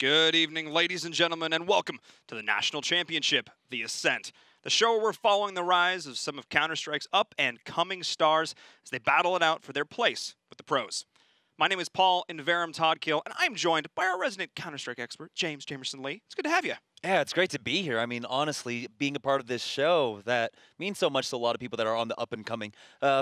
Good evening, ladies and gentlemen, and welcome to the National Championship, the Ascent. The show where we're following the rise of some of Counter-Strike's up-and-coming stars as they battle it out for their place with the pros. My name is Paul Inverum Toddkill, and I'm joined by our resident Counter-Strike expert, James Jamerson Lee. It's good to have you. Yeah, it's great to be here. I mean, honestly, being a part of this show that means so much to a lot of people that are on the up and coming.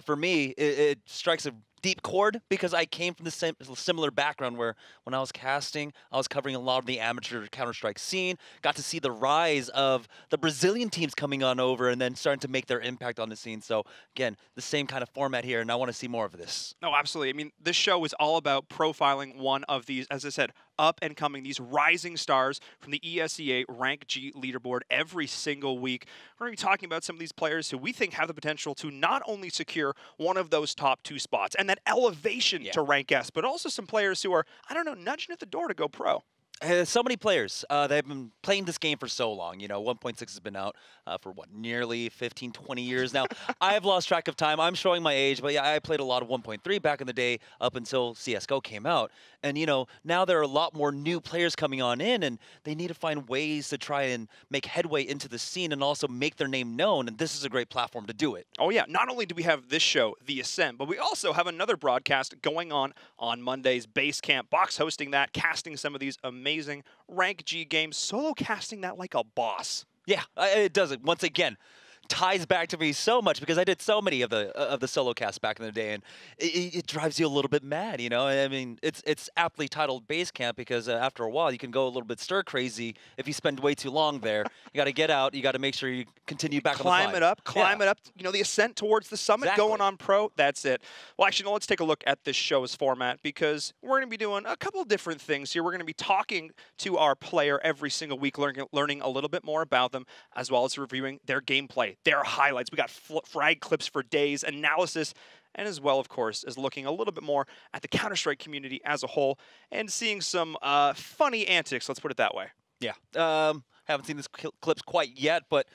For me, it strikes a deep chord because I came from the similar background where when I was casting, I was covering a lot of the amateur Counter-Strike scene, got to see the rise of the Brazilian teams coming on over and then starting to make their impact on the scene. So again, the same kind of format here, and I want to see more of this. No, absolutely. I mean, this show is all about profiling one of these, as I said, up and coming, these rising stars from the ESEA Rank G leaderboard every single week. We're going to be talking about some of these players who we think have the potential to not only secure one of those top two spots and that elevation to Rank S, but also some players who are, I don't know, nudging at the door to go pro. So many players that have been playing this game for so long. You know, 1.6 has been out for, what, nearly 15, 20 years now. I've lost track of time. I'm showing my age, but yeah, I played a lot of 1.3 back in the day up until CSGO came out. And, you know, now there are a lot more new players coming on in, and they need to find ways to try and make headway into the scene and also make their name known, and this is a great platform to do it. Oh, yeah. Not only do we have this show, The Ascent, but we also have another broadcast going on Mondays, Basecamp, Box hosting that, casting some of these amazing Rank G games, solo casting that like a boss. Yeah, it does it. Once again, ties back to me so much because I did so many of the solo casts back in the day, and it drives you a little bit mad, you know. I mean, it's aptly titled Basecamp because after a while you can go a little bit stir crazy if you spend way too long there. You got to get out. You got to make sure you continue back on the climb. Climb it up. You know, the ascent towards the summit, going on pro. That's it. Well, actually, no, let's take a look at this show's format because we're going to be doing a couple different things here. We're going to be talking to our player every single week, learning a little bit more about them, as well as reviewing their gameplay, their highlights. We got frag clips for days, analysis, and as well, of course, as looking a little bit more at the Counter-Strike community as a whole and seeing some funny antics, let's put it that way. Yeah. Haven't seen these clips quite yet, but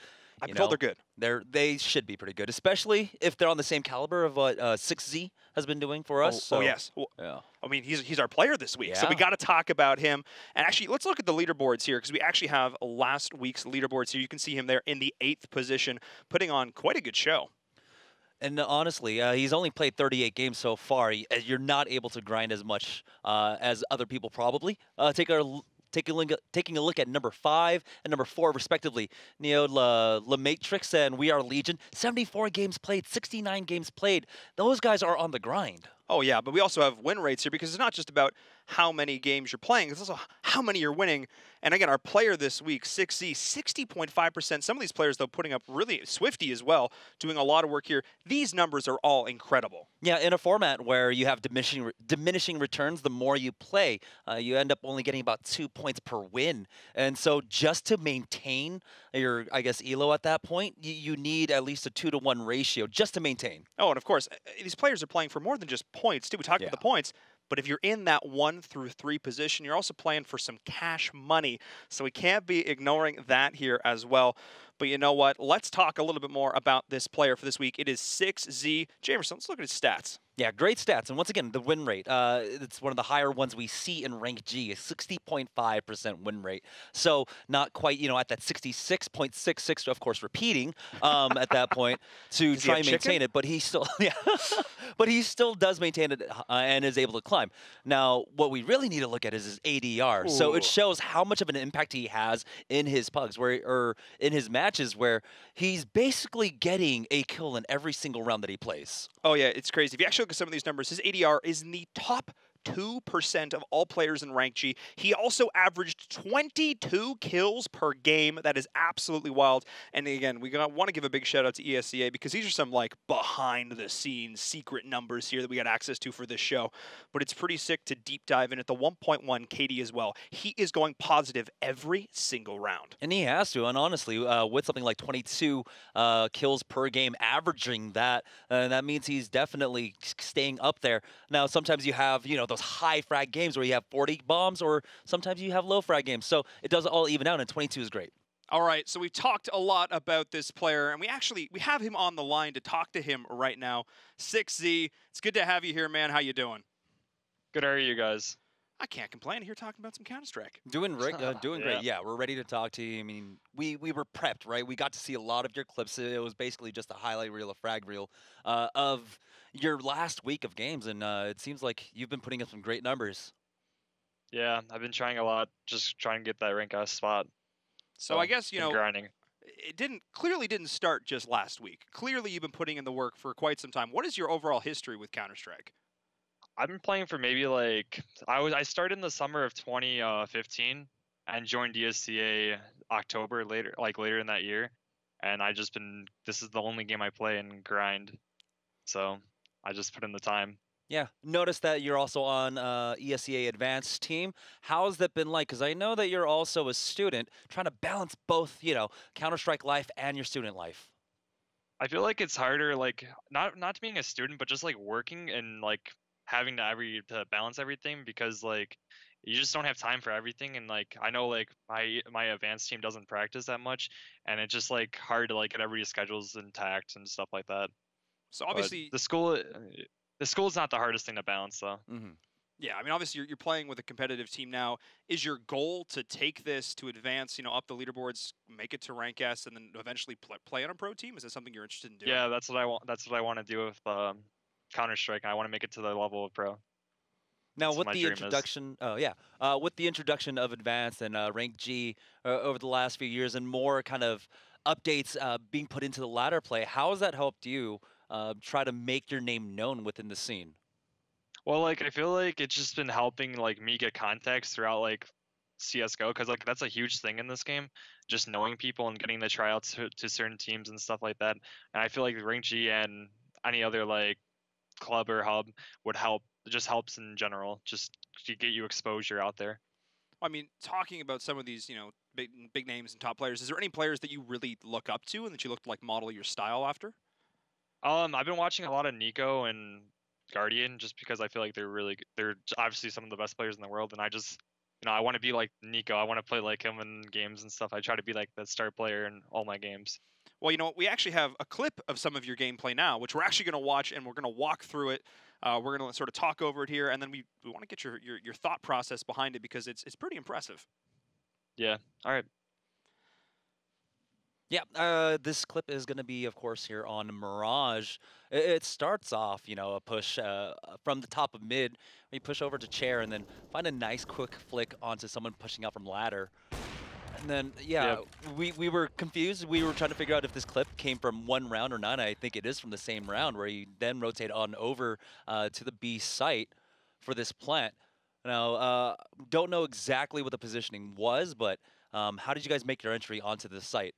I'm told they're good. They should be pretty good, especially if they're on the same caliber of what 6Z has been doing for us. Oh yes. Well, yeah. I mean, he's our player this week, so we got to talk about him. And actually, let's look at the leaderboards here because we actually have last week's leaderboards here. You can see him there in the 8th position, putting on quite a good show. And honestly, he's only played 38 games so far. You're not able to grind as much as other people probably. Taking a look at number 5 and number 4, respectively. Neo La Matrix and We Are Legion. 74 games played, 69 games played. Those guys are on the grind. Oh, yeah, but we also have win rates here because it's not just about how many games you're playing. It's also how many you're winning. And again, our player this week, 6Z, 60.5%. Some of these players, though, putting up really Swifty as well, doing a lot of work here. These numbers are all incredible. Yeah, in a format where you have diminishing returns, the more you play, you end up only getting about 2 points per win. And so just to maintain your, I guess, ELO at that point, you need at least a 2-to-1 ratio just to maintain. Oh, and of course, these players are playing for more than just points, too. We talked about the points. But if you're in that 1 through 3 position, you're also playing for some cash money. So we can't be ignoring that here as well. But you know what? Let's talk a little bit more about this player for this week. It is 6Z. Jamerson, let's look at his stats. Yeah, great stats. And once again, the win rate, it's one of the higher ones we see in Rank G, a 60.5% win rate. So not quite, you know, at that 66.66, of course, repeating at that point to try and maintain it. But he still, but he still does maintain it and is able to climb. Now, what we really need to look at is his ADR. Ooh. So it shows how much of an impact he has in his pugs, or in his matches, where he's basically getting a kill in every single round that he plays. Oh, yeah, it's crazy. If you actually look at some of these numbers, his ADR is in the top 2% of all players in Rank G. He also averaged 22 kills per game. That is absolutely wild. And again, we want to give a big shout out to ESEA because these are some like behind the scenes secret numbers here that we got access to for this show. But it's pretty sick to deep dive in at the 1.1 KD as well. He is going positive every single round. And he has to. And honestly, with something like 22 kills per game, averaging that, that means he's definitely staying up there. Now, sometimes you have, you know, those high frag games where you have 40 bombs, or sometimes you have low frag games. So it does all even out, and 22 is great. All right, so we've talked a lot about this player, and we have him on the line to talk to him right now. 6Z, it's good to have you here, man. How you doing? Good, how are you guys? I can't complain. Here talking about some Counter-Strike. Doing doing Yeah. great. Yeah, we're ready to talk to you. I mean, we were prepped, right? We got to see a lot of your clips. It was basically just a highlight reel, a frag reel of your last week of games, and it seems like you've been putting up some great numbers. Yeah, I've been trying a lot, just trying to get that rank S spot. So I guess, been grinding. it clearly didn't start just last week. Clearly you've been putting in the work for quite some time. What is your overall history with Counter-Strike? I've been playing for maybe like I started in the summer of 2015 and joined ESEA October later in that year, and this is the only game I play and grind, so I just put in the time. Yeah, notice that you're also on ESEA Advanced team. How's that been like? Because I know that you're also a student trying to balance both, Counter-Strike life and your student life. I feel like it's harder, like not being a student, but just like working and like having to balance everything, because like you just don't have time for everything. And like I know like my advanced team doesn't practice that much, and it's just like hard to like get everybody's schedules intact and stuff like that. So obviously But the school's not the hardest thing to balance though. Mm-hmm. Yeah, I mean, obviously you're playing with a competitive team now. Is your goal to take this to advance, up the leaderboards, make it to rank S, and then eventually play on a pro team? Is that something you're interested in doing? Yeah, that's what I want. That's what I want to do with Counter-Strike. I want to make it to the level of pro. Now, That's with what my the dream is. introduction, with the introduction of Advanced and Rank G over the last few years, and more kind of updates being put into the ladder play, how has that helped you try to make your name known within the scene? Well, like I feel like it's just been helping like me get contacts throughout like CS:GO, because like that's a huge thing in this game, just knowing people and getting the tryouts to certain teams and stuff like that. And I feel like Rank G and any other like club or hub would help. It just helps in general, just to get you exposure out there. I mean, talking about some of these, big names and top players, is there any players that you really look up to and that you look to like model your style after? I've been watching a lot of Nico and Guardian, just because I feel like they're obviously some of the best players in the world, and I just I want to be like Nico. I want to play like him in games and stuff. I try to be like the star player in all my games. Well, we actually have a clip of some of your gameplay now, which we're actually going to watch, and we're going to walk through it. We're going to sort of talk over it here, and then we want to get your thought process behind it, because it's pretty impressive. Yeah. All right. Yeah, this clip is going to be, of course, here on Mirage. It starts off, a push from the top of mid. We push over to chair and then find a nice quick flick onto someone pushing out from ladder. And then, we were confused. We were trying to figure out if this clip came from one round or not. I think it is from the same round, where you then rotate on over to the B site for this plant. Now, don't know exactly what the positioning was, but how did you guys make your entry onto this site?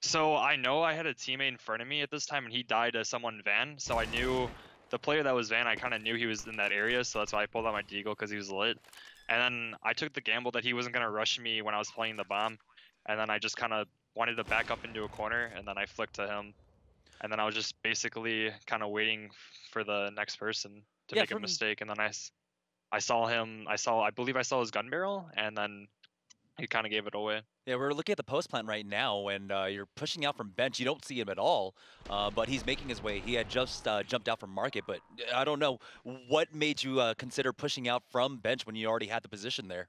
So I know I had a teammate in front of me at this time, and he died to someone Van. So I knew the player that was Van. I kind of knew he was in that area, so that's why I pulled out my deagle, because he was lit. And then I took the gamble that he wasn't gonna rush me when I was playing the bomb, and then I just kind of wanted to back up into a corner, and then I flicked to him, and then I was just basically kind of waiting for the next person to make a mistake, and then I saw him. I believe I saw his gun barrel, and then he kind of gave it away. Yeah, we're looking at the post plant right now, and you're pushing out from bench. You don't see him at all, but he's making his way. He had just jumped out from market, but I don't know. What made you consider pushing out from bench when you already had the position there?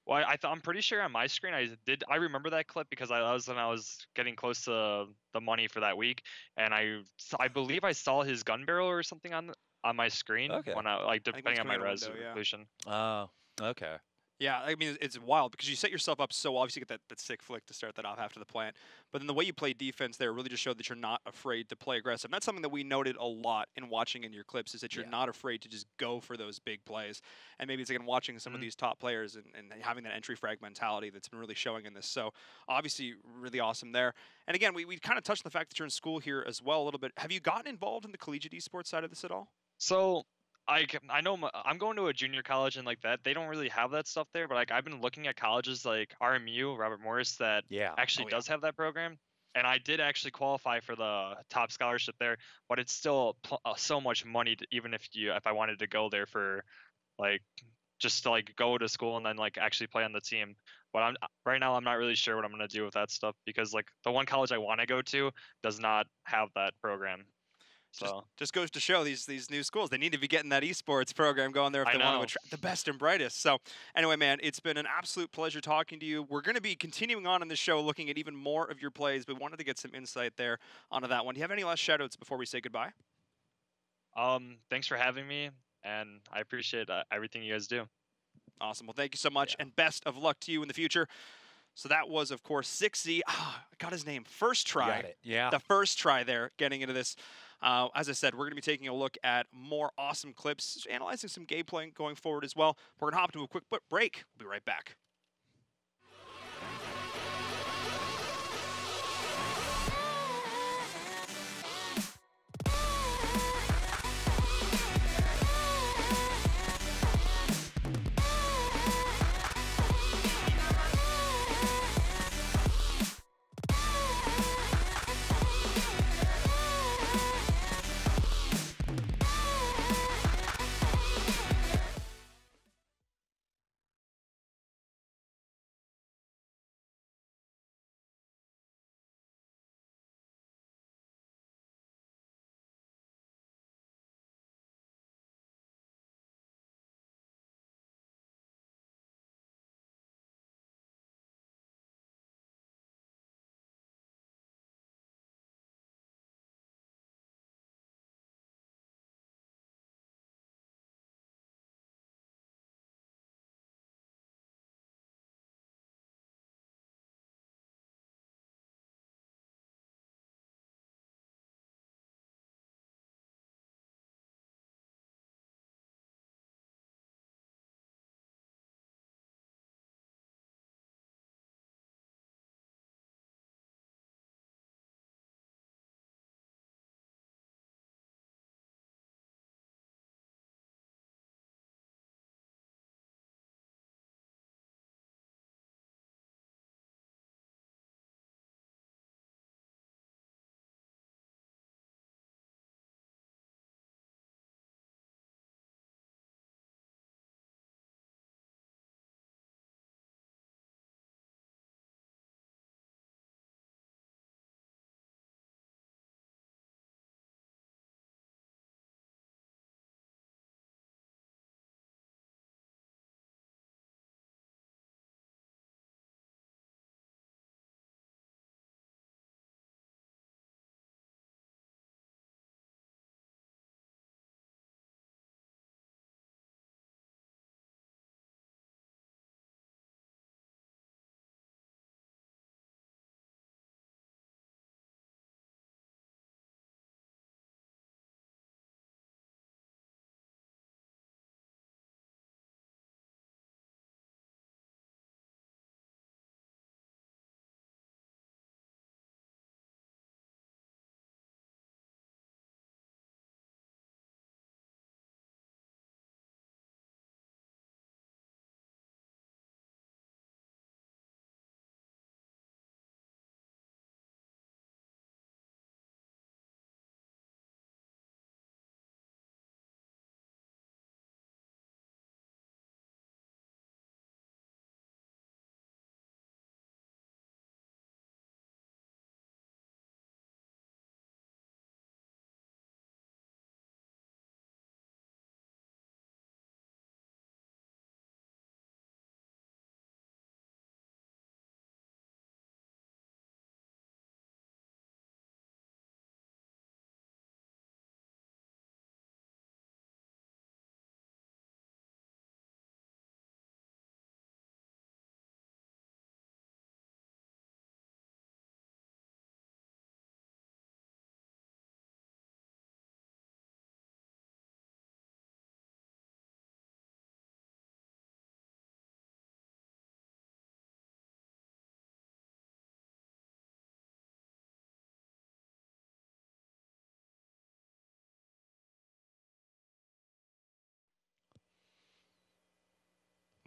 Well, I'm pretty sure on my screen I remember that clip, because I was when I was getting close to the money for that week, and I believe I saw his gun barrel or something on my screen, when I depending on my resolution. Oh, okay. Yeah, I mean, it's wild, because you set yourself up so obviously get that sick flick to start that off after the plant. But then the way you play defense there really just showed that you're not afraid to play aggressive. And that's something that we noted a lot in watching in your clips, is that you're not afraid to just go for those big plays. And maybe it's again watching some of these top players and having that entry frag mentality that's been really showing in this. So obviously really awesome there. And again, we kind of touched on the fact that you're in school here as well a little bit. Have you gotten involved in the collegiate esports side of this at all? So I know I'm going to a junior college, and like that they don't really have that stuff there, but like I've been looking at colleges like RMU, Robert Morris, that actually does have that program, and I did actually qualify for the top scholarship there, but it's still so much money even if I wanted to go there for like just to like go to school and then like actually play on the team. But right now I'm not really sure what I'm gonna do with that stuff, because like the one college I want to go to does not have that program. So just goes to show these new schools, they need to be getting that esports program going there if they want to attract the best and brightest. So anyway, man, it's been an absolute pleasure talking to you. We're going to be continuing on in this show, looking at even more of your plays, but wanted to get some insight there onto that one. Do you have any last shout outs before we say goodbye? Thanks for having me, and I appreciate everything you guys do. Awesome. Well, thank you so much, and best of luck to you in the future. So that was, of course, 6Z. I got his name. First try. Got it. Yeah. The first try there, getting into this. As I said, we're going to be taking a look at more awesome clips, analyzing some gameplay going forward as well. We're going to hop into a quick break. We'll be right back.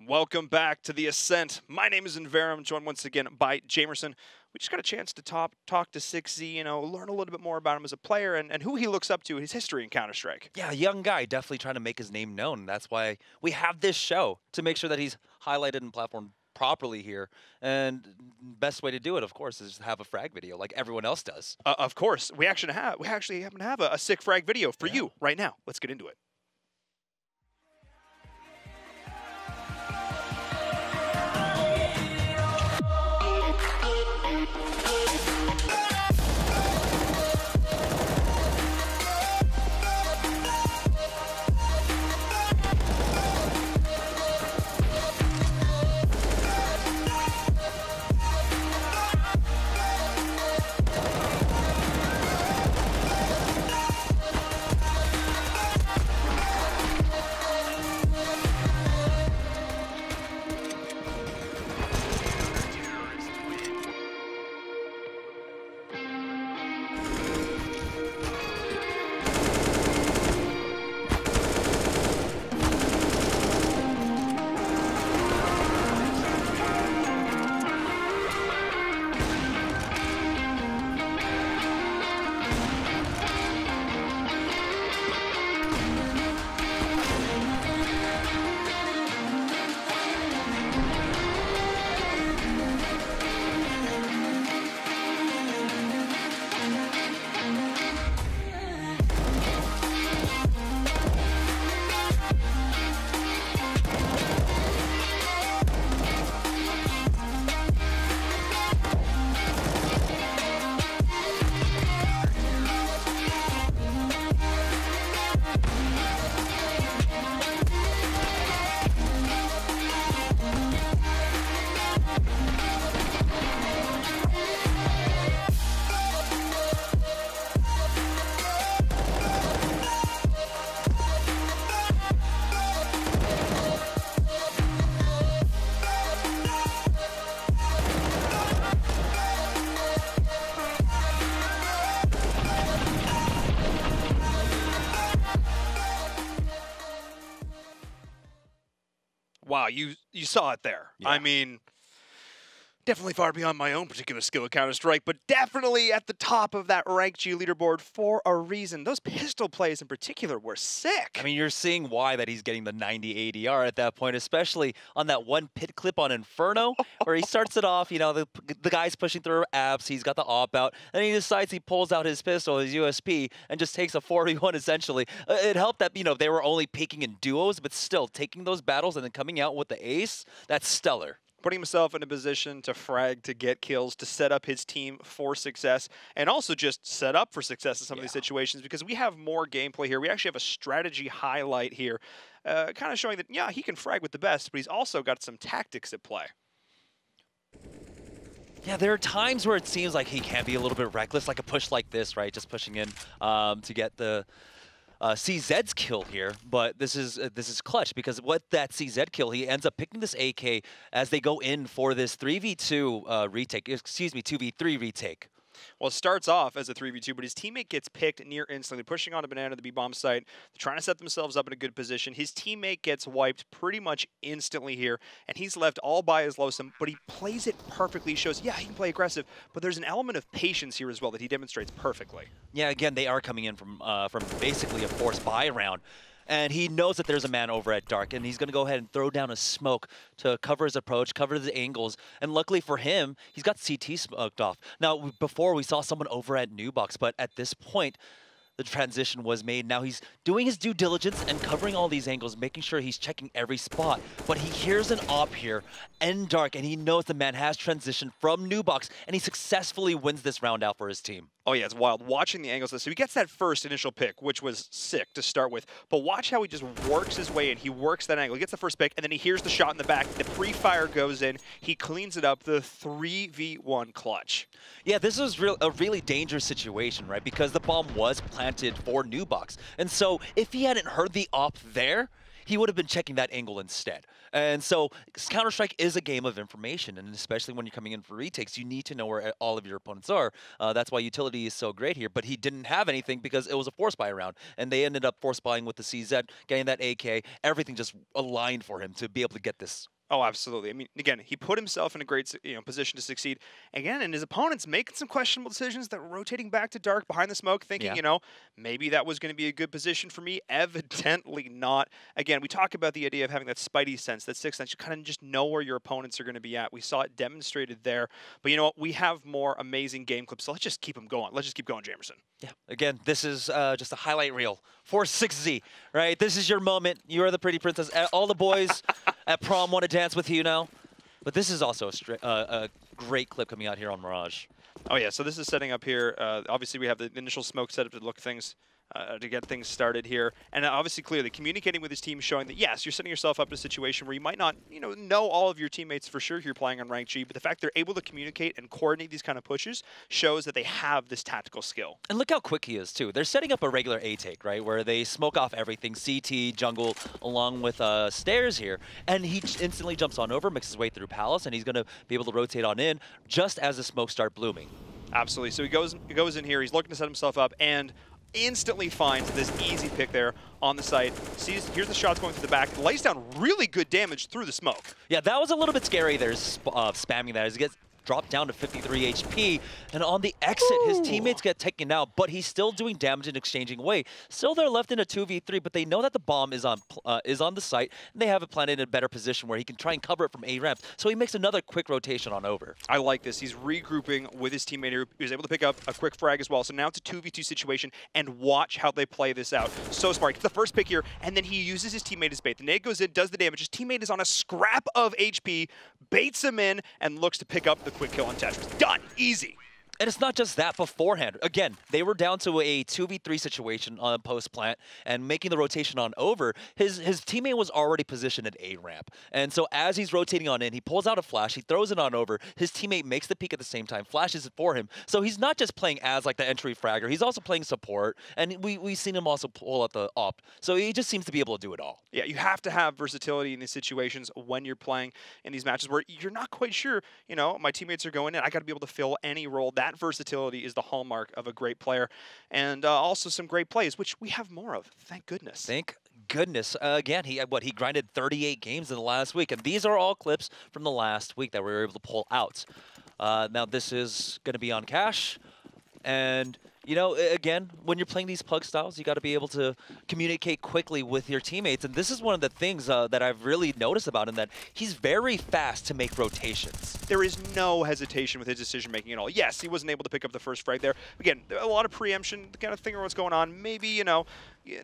Welcome back to the Ascent. My name is Inverum, joined once again by Jamerson. We just got a chance to talk to 6Z, learn a little bit more about him as a player and who he looks up to, his history in Counter-Strike. Yeah, a young guy, definitely trying to make his name known. That's why we have this show, to make sure that he's highlighted and platformed properly here. And best way to do it, of course, is have a frag video like everyone else does. Of course, we actually happen to have a sick frag video for you right now. Let's get into it. Wow, you saw it there. Yeah. I mean, definitely far beyond my own particular skill of Counter-Strike, but definitely at the top of that ranked G leaderboard for a reason. Those pistol plays in particular were sick. I mean, you're seeing why that he's getting the 90 ADR at that point, especially on that one pit clip on Inferno, where he starts it off, you know, the guy's pushing through apps, he's got the op out, and he decides he pulls out his pistol, his USP, and just takes a 4v1 essentially. It helped that, you know, they were only peaking in duos, but still, taking those battles and then coming out with the ace, that's stellar. Putting himself in a position to frag, to get kills, to set up his team for success, and also just set up for success in some of these situations, because we have more gameplay here. We actually have a strategy highlight here, kind of showing that, yeah, he can frag with the best, but he's also got some tactics at play. Yeah, there are times where it seems like he can be a little bit reckless, like a push like this, right? Just pushing in to get the CZ's kill here, but this is clutch, because what that CZ kill, he ends up picking this AK as they go in for this 3v2 retake, excuse me, 2v3 retake. Well, it starts off as a 3v2, but his teammate gets picked near instantly, pushing on a banana to the B-bomb site, trying to set themselves up in a good position. His teammate gets wiped pretty much instantly here, and he's left all by his lonesome, but he plays it perfectly. He shows, yeah, he can play aggressive, but there's an element of patience here as well that he demonstrates perfectly. Yeah, again, they are coming in from basically a forced buy round. And he knows that there's a man over at Dark, and he's going to go ahead and throw down a smoke to cover his approach, cover the angles. And luckily for him, he's got CT smoked off. Now, before we saw someone over at Nubox, but at this point, the transition was made. Now he's doing his due diligence and covering all these angles, making sure he's checking every spot. But he hears an op here and Dark, and he knows the man has transitioned from Nubox, and he successfully wins this round out for his team. Oh yeah, it's wild. Watching the angles. So he gets that first initial pick, which was sick to start with. But watch how he just works his way in. He works that angle. He gets the first pick, and then he hears the shot in the back. The pre-fire goes in. He cleans it up. The 3v1 clutch. Yeah, this was a really dangerous situation, right? Because the bomb was planted for Nubox. And so if he hadn't heard the op there, he would have been checking that angle instead. And so Counter-Strike is a game of information, and especially when you're coming in for retakes, you need to know where all of your opponents are. That's why utility is so great here, but he didn't have anything because it was a force buy round, and they ended up force buying with the CZ, getting that AK, everything just aligned for him to be able to get this. Oh, absolutely. I mean, again, he put himself in a great position to succeed. Again, and his opponent's making some questionable decisions that were rotating back to dark behind the smoke, thinking, maybe that was going to be a good position for me. Evidently not. Again, we talk about the idea of having that spidey sense, that sixth sense. You kind of just know where your opponents are going to be at. We saw it demonstrated there. But you know what? We have more amazing game clips, so let's just keep them going. Let's just keep going, Jamerson. Yeah. Again, this is just a highlight reel for 6Z, right? This is your moment. You are the pretty princess. All the boys at prom want to dance with you now. But this is also a great clip coming out here on Mirage. Oh, yeah. So this is setting up here. Obviously, we have the initial smoke set up to look things. To get things started here. And obviously, clearly, communicating with his team, showing that, yes, you're setting yourself up in a situation where you might not, know all of your teammates for sure if you're playing on Rank G, but the fact they're able to communicate and coordinate these kind of pushes shows that they have this tactical skill. And look how quick he is, too. They're setting up a regular A-take, right, where they smoke off everything, CT, jungle, along with stairs here, and he instantly jumps on over, makes his way through Palace, and he's going to be able to rotate on in just as the smoke start blooming. Absolutely. So he goes in here, he's looking to set himself up, and instantly finds this easy pick there on the site. Here's the shots going through the back. Lays down really good damage through the smoke. Yeah, that was a little bit scary there, spamming that as he gets dropped down to 53 HP, and on the exit, his teammates get taken out, but he's still doing damage and exchanging away. Still, they're left in a 2v3, but they know that the bomb is on the site, and they have it planted in a better position where he can try and cover it from A ramp. So he makes another quick rotation on over. I like this. He's regrouping with his teammate here. He was able to pick up a quick frag as well. So now it's a 2v2 situation, and watch how they play this out. So smart. He gets the first pick here, and then he uses his teammate as bait. The nade goes in, does the damage. His teammate is on a scrap of HP, baits him in, and looks to pick up the quick kill on Tetris. Done. Easy. And it's not just that beforehand. Again, they were down to a 2v3 situation on post-plant and making the rotation on over. His teammate was already positioned at A ramp. And so as he's rotating on in, he pulls out a flash, he throws it on over. His teammate makes the peek at the same time, flashes it for him. So he's not just playing as like the entry fragger, he's also playing support. And we've seen him also pull out the op. So he just seems to be able to do it all. Yeah, you have to have versatility in these situations when you're playing in these matches where you're not quite sure, my teammates are going in. I got to be able to fill any role. That versatility is the hallmark of a great player, and also some great plays, which we have more of. Thank goodness. Thank goodness. Again, he grinded 38 games in the last week, and these are all clips from the last week that we were able to pull out. Now this is going to be on cash, and again, when you're playing these pug styles, you got to be able to communicate quickly with your teammates. And this is one of the things that I've really noticed about him, that he's very fast to make rotations. There is no hesitation with his decision-making at all. Yes, he wasn't able to pick up the first frag there. Again, a lot of preemption, kind of figuring what's going on. Maybe,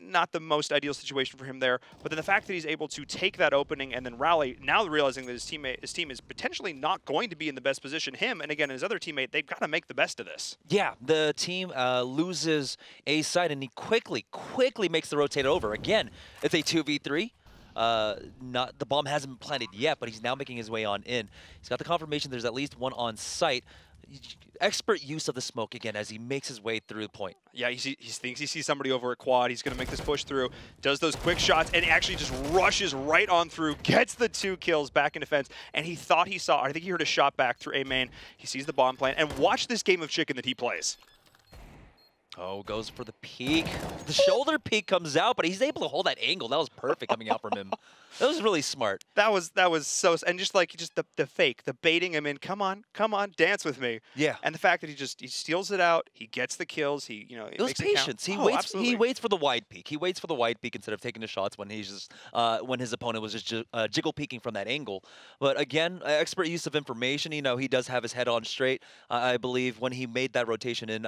not the most ideal situation for him there. But then the fact that he's able to take that opening and then rally, now realizing that his team is potentially not going to be in the best position. Him, and again, his other teammate, they've got to make the best of this. Yeah, the team loses a side, and he quickly makes the rotate over. Again, it's a 2v3. The bomb hasn't been planted yet, but he's now making his way on in. He's got the confirmation there's at least one on site. Expert use of the smoke again as he makes his way through the point. Yeah, he thinks he sees somebody over at quad. He's going to make this push through, does those quick shots, and actually just rushes right on through, gets the 2 kills back in defense, and he thought he saw, I think he heard a shot back through A main. He sees the bomb plant, and watch this game of chicken that he plays. Oh, goes for the peek. The shoulder peek comes out, but he's able to hold that angle. That was perfect coming out from him. That was really smart. That was so, and just the fake, the baiting him in. Come on, dance with me. Yeah. And the fact that he steals it out, he gets the kills. It was patience. He waits for the wide peek. He waits for the wide peek instead of taking the shots when he's just when his opponent was just jiggle peeking from that angle. But again, expert use of information. He does have his head on straight. I believe when he made that rotation and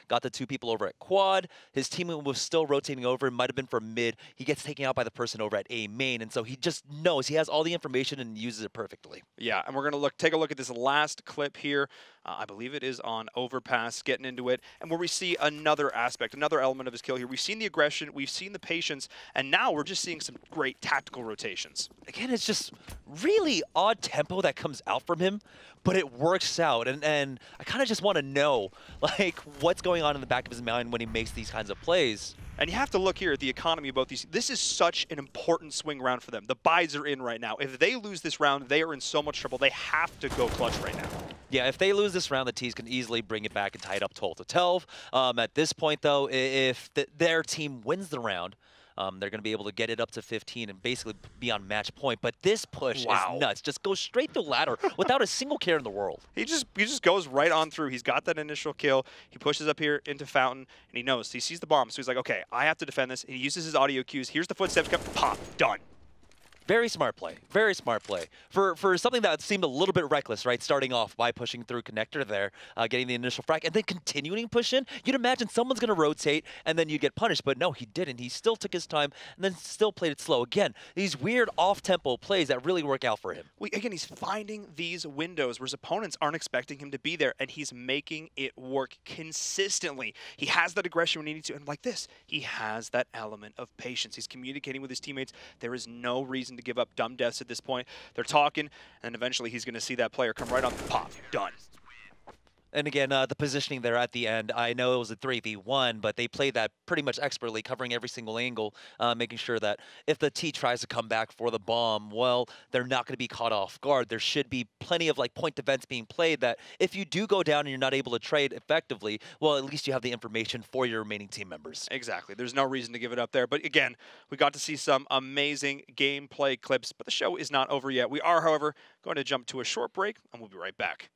got the 2 people over at quad, his teammate was still rotating over. It might have been from mid. He gets taken out by the person over at A main, and so he just knows he has all the information and uses it perfectly. Yeah, and we're gonna take a look at this last clip here. I believe it is on Overpass, getting into it, and where we see another aspect, another element of his kill here. We've seen the aggression, we've seen the patience, and now we're just seeing some great tactical rotations. Again, it's just really odd tempo that comes out from him, but it works out, and I kind of just want to know, like, what's going on in the back of his mind when he makes these kinds of plays. And you have to look here at the economy of both these. This is such an important swing round for them. The buys are in right now. If they lose this round, they are in so much trouble. They have to go clutch right now. Yeah, if they lose this round, the T's can easily bring it back and tie it up 12-12. At this point, though, if their team wins the round, They're going to be able to get it up to 15 and basically be on match point. But this push Wow. is nuts. Just go straight through ladder without a single care in the world. He just goes right on through. He's got that initial kill. He pushes up here into Fountain, and he knows. He sees the bomb, so he's like, okay, I have to defend this. He uses his audio cues. Here's the footsteps come, pop, done. Very smart play. Very smart play. For something that seemed a little bit reckless, right? Starting off by pushing through connector there, getting the initial frag, and then continuing push in. You'd imagine someone's going to rotate, and then you get punished. But no, he didn't. He still took his time, and then still played it slow. Again, these weird off-tempo plays that really work out for him. Again, he's finding these windows where his opponents aren't expecting him to be there, and he's making it work consistently. He has that aggression when he needs to, and like this, he has that element of patience. He's communicating with his teammates. There is no reason to give up dumb deaths at this point. They're talking, and eventually he's going to see that player come right on, pop, done. And again, the positioning there at the end, I know it was a 3v1, but they played that pretty much expertly, covering every single angle, making sure that if the T tries to come back for the bomb, well, they're not going to be caught off guard. There should be plenty of like point defense being played that if you do go down and you're not able to trade effectively, well, at least you have the information for your remaining team members. Exactly. There's no reason to give it up there. But again, we got to see some amazing gameplay clips, but the show is not over yet. We are, however, going to jump to a short break, and we'll be right back.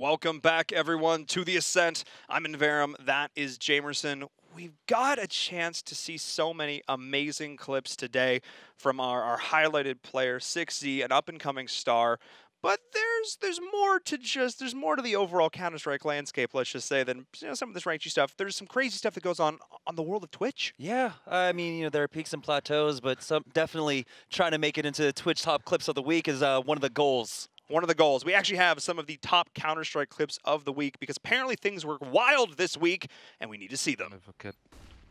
Welcome back, everyone, to the Ascent. I'm Inverum. That is Jamerson. We've got a chance to see so many amazing clips today from our highlighted player, 6Z, an up-and-coming star. But there's more to the overall Counter-Strike landscape, let's just say, than some of this ranked stuff. There's some crazy stuff that goes on the world of Twitch. Yeah, I mean, there are peaks and plateaus, but some definitely trying to make it into Twitch top clips of the week is one of the goals. One of the goals. We actually have some of the top Counter-Strike clips of the week because apparently things were wild this week, and we need to see them.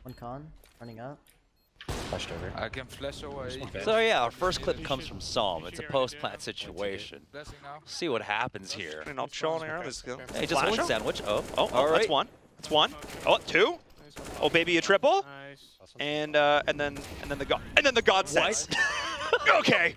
One con, running up. Flashed over. I can flash away. So yeah, our first clip comes from Psalm. It's a post-plant situation. See what happens here. And I'll chill on air. Let's go. Hey, just one sandwich. Oh, all right. That's one. That's one. Oh, two. Oh, baby, a triple. And then the God says. Okay.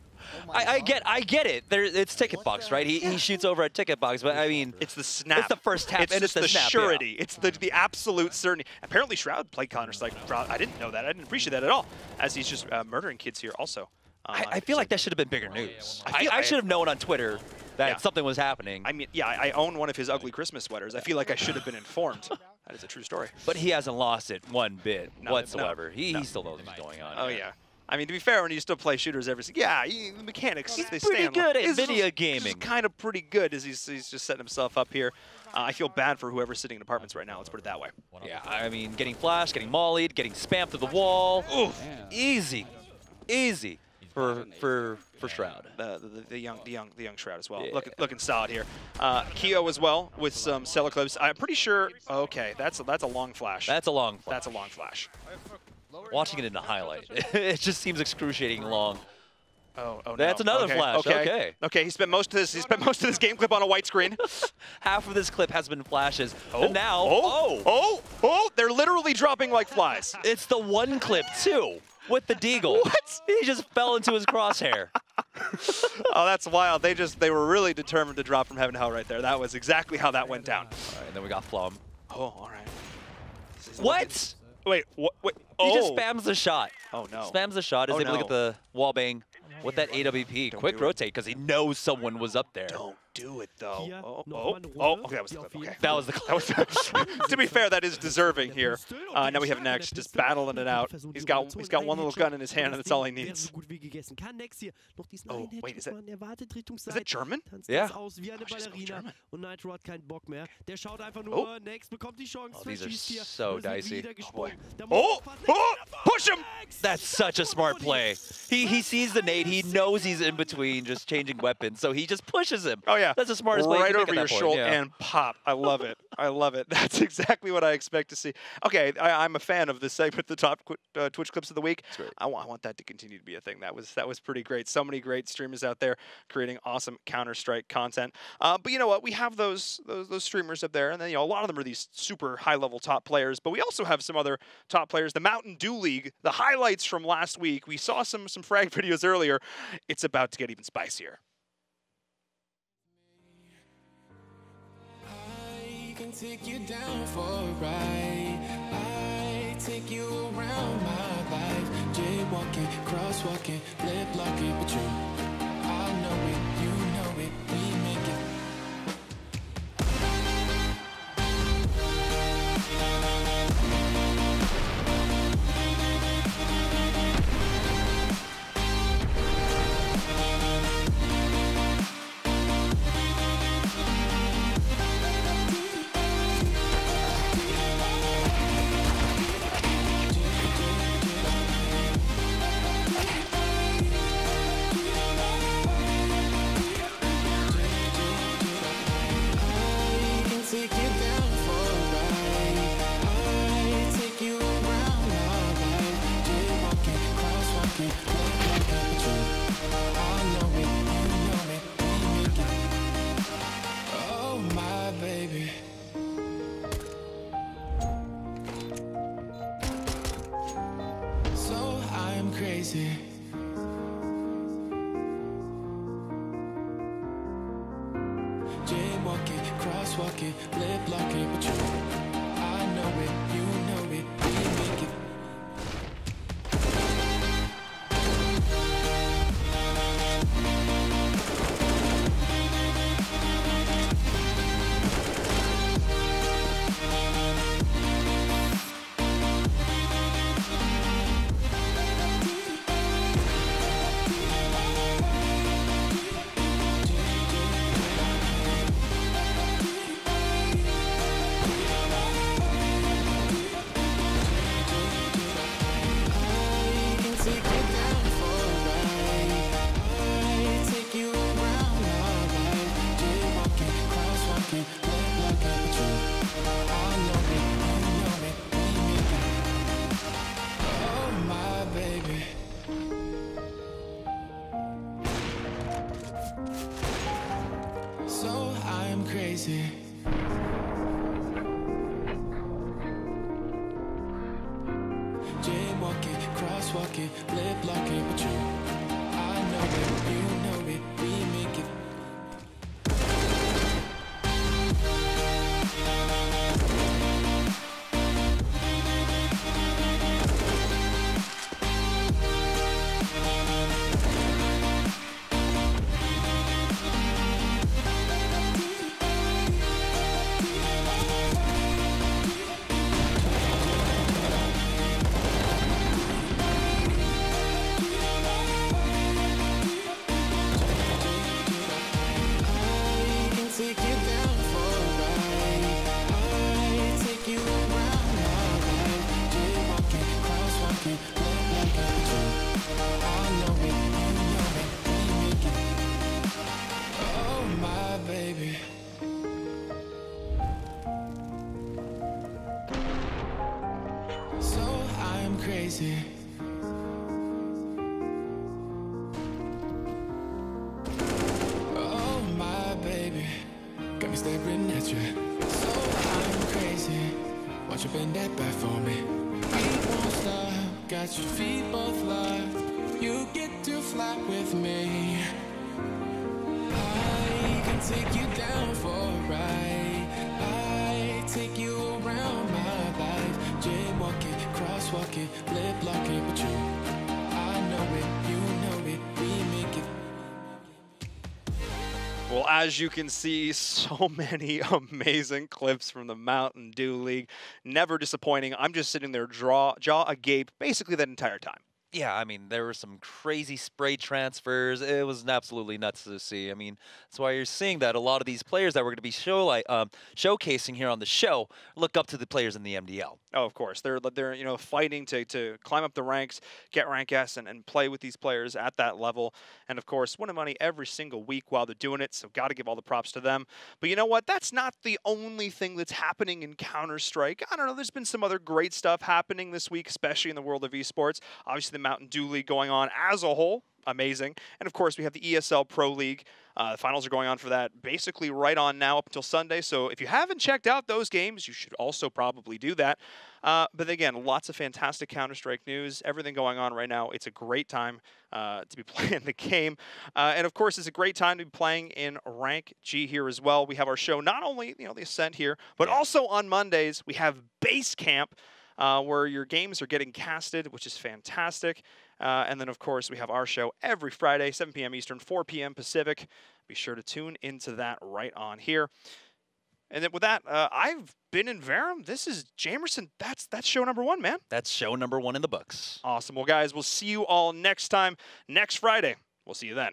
I get it. It's ticket box, right? He shoots over at ticket box, but I mean, it's the snap. It's the first tap, and it's the snap, surety. Yeah. It's the absolute certainty. Apparently, Shroud played Counter-Strike. I didn't know that. I didn't appreciate that at all. As he's just murdering kids here, also. I feel like that should have been bigger news. I should have known on Twitter that something was happening. I mean, yeah, I own one of his ugly Christmas sweaters. I feel like I should have been informed. That is a true story. But he hasn't lost it one bit whatsoever. He still knows what's going on. Oh yeah. I mean, to be fair, when you still play shooters the mechanics, he's they pretty good at video gaming. He's kind of pretty good as he's just setting himself up here. I feel bad for whoever's sitting in apartments right now. Let's put it that way. Yeah, I mean, getting flashed, getting mollied, getting spammed to the wall. Oof. Easy for Shroud. The young Shroud as well. Yeah. Looking solid here. Keo as well with some Stella clips. I'm pretty sure. Okay, that's a long flash. That's a long flash. That's a long flash. Watching it in the highlight, it just seems excruciating long. Oh no. That's another flash. Okay. He spent most of this game clip on a white screen. Half of this clip has been flashes. Oh. And now, oh! They're literally dropping like flies. It's the one clip too with the deagle. What? He just fell into his crosshair. Oh, that's wild. They were really determined to drop from heaven to hell right there. That was exactly how that went down. All right, and then we got Flum. Oh, all right. What? Wait, what? He just spams the shot. Oh, no. Spams the shot. Is able to get the wall bang with that AWP. Quick rotate because he knows someone was up there. Don't do it, though. Okay, that was the clip. Okay. That was the clip. To be fair, that is deserving here. Now we have Next just battling it out. He's got one little gun in his hand, and that's all he needs. Oh, wait, is it German? Yeah. Oh, she's German. Oh, these are so dicey. Oh, boy. Oh, push him! That's such a smart play. He sees the nade. He knows he's in between, just changing weapons, so he just pushes him. Oh yeah, that's the smartest way. Right over your shoulder and pop. I love it. I love it. That's exactly what I expect to see. Okay, I'm a fan of this segment, the top Twitch clips of the week. I want that to continue to be a thing. That was pretty great. So many great streamers out there creating awesome Counter-Strike content. But you know what? We have those streamers up there, and then a lot of them are these super high-level top players. But we also have some other top players. The Mountain Dew League. The highlights from last week. We saw some frag videos earlier. It's about to get even spicier. Take you down for a ride. I take you around my life. Jaywalking, crosswalking, lip locking, but I know it, you know it, we make it. Crazy. Jaywalking, crosswalking, lip locking, but I know it, you know it, we make it. crazy. Jaywalking, crosswalking, lip locking, but you, I know it, you know it, we make it. Crazy. Oh my baby, got me staring at you. So I'm crazy. Won't you bend that back for me? We won't stop. Got your feet both locked. You get to fly with me. I can take you down for a ride. I take you around my life. Jaywalking, crosswalking, lip locking, but you, I know it, you know it, we make it. Well, as you can see, so many amazing clips from the Mountain Dew League. Never disappointing. I'm just sitting there jaw agape basically that entire time. Yeah, I mean, there were some crazy spray transfers. It was absolutely nuts to see. I mean, that's why you're seeing that a lot of these players that we're going to be showcasing here on the show look up to the players in the MDL. Oh, of course. They're fighting to climb up the ranks, get rank S, and play with these players at that level. And, of course, winning money every single week while they're doing it, so got to give all the props to them. But you know what? That's not the only thing that's happening in Counter-Strike. I don't know. There's been some other great stuff happening this week, especially in the world of esports. Obviously, the Mountain Dew League going on as a whole. Amazing. And, of course, we have the ESL Pro League. The finals are going on for that basically right on now up until Sunday. So if you haven't checked out those games, you should also probably do that. But again, lots of fantastic Counter-Strike news, everything going on right now. It's a great time to be playing the game. And of course, it's a great time to be playing in Rank G here as well. We have our show, not only the Ascent here, but also on Mondays, we have Base Camp, where your games are getting casted, which is fantastic. And then, of course, we have our show every Friday, 7 p.m. Eastern, 4 p.m. Pacific. Be sure to tune into that right on here. And then with that, I've been in Verum. This is Jamerson. That's show number 1, man. That's show number 1 in the books. Awesome. Well, guys, we'll see you all next time, next Friday. We'll see you then.